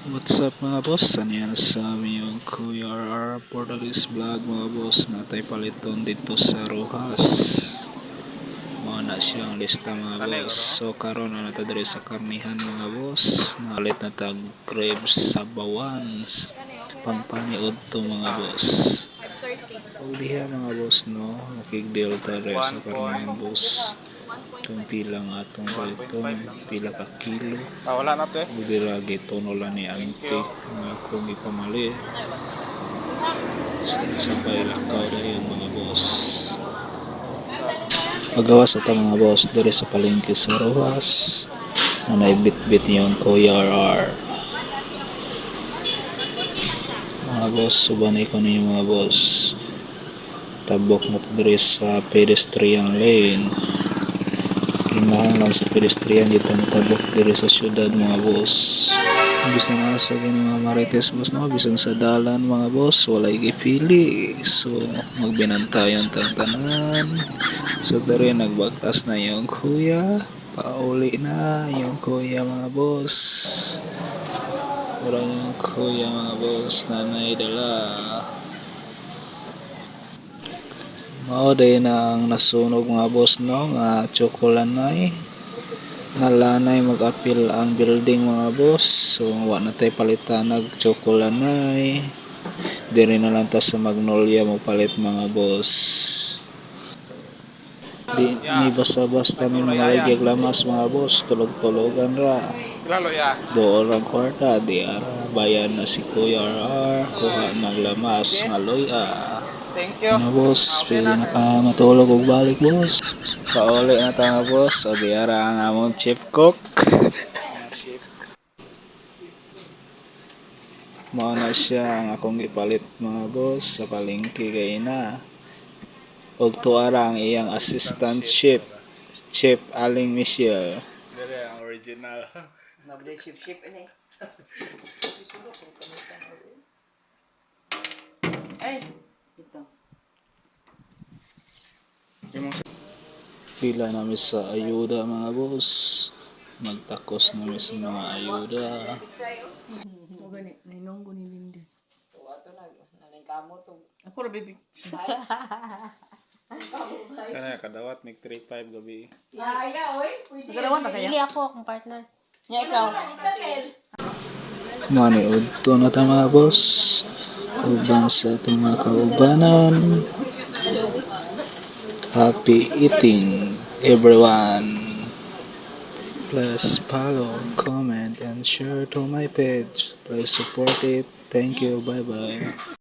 What's up mga boss? Ano yan sa aming Kuya RR Portuguese Vlog mga boss, na tayo paliton dito sa Rojas. Mga na siyang lista mga boss. So karon na nato diri sa karnihan mga boss. Nalit na tag crabs sa bawans. Pampaniod to mga boss. Huwag diha mga boss no. Nakigdeal tayo sa karnihan boss. Itong pila nga atong baliton. Pila ka kilo. Wala na to eh. Bubiragi tono lang ni Ante nga kung ipamali sa pailakaw na yung mga boss. Pagawas ito mga boss diri sa palengke sa Rojas na naibit-bit yung Kuya RR. Mga boss, subanay ko ninyo mga boss. Tabok na ito diri sa pedestrian lane. Kinahang lang sa pedestrian dito tabok diri sa syudad mga boss. Bisan na sa gani mga marites boss no, bisan sa dalan mga boss walay gipili. So magbinantayan tang tanan. So dere nagbaktas na yung kuya, pauli na yung kuya mga boss. Pero yung kuya mga boss nanay dala. Mao day na ang nasunog mga boss no, nga tsokolanay. Nalanay mag-apil ang building mga boss. So wa na tay palitan nag tsokolanay. Diri na lang ta sa Magnolia mo palit mga boss. Di ni basta-basta ni maligig lamas mga boss, tulog-tulogan ra. Lalo ya. Dool ang kwarta, di ara bayan na si Kuya RR, kuha ng lamas nga loya. Thank you. Ano boss, pwede na ka matulog og balik boss. Pauli na ta nga boss, o di ara ang among chief cook. Mao na siya ang akong ipalit mga boss sa palengke kay na. Og tuara ang iyang assistant chef, Chef Aling Michelle. Dire ang original. Nabli ship ini. Ay, ito. Pila namin sa ayuda mga boss. Magtakos namin sa mga ayuda. O gani, ninonggo ni Lindy. Ato na, nanay kamo to. Ako ra bibig. Kana kadawat mig 3-5 gabi. Ya, oy. Nagalawan na kaya? Hindi ako akong partner. Nya ikaw. Maniudto na ta mga boss. Uban sa itong mga kaubanan. Happy eating everyone. Please follow, comment, and share to my page. Please support it. Thank you. Bye bye.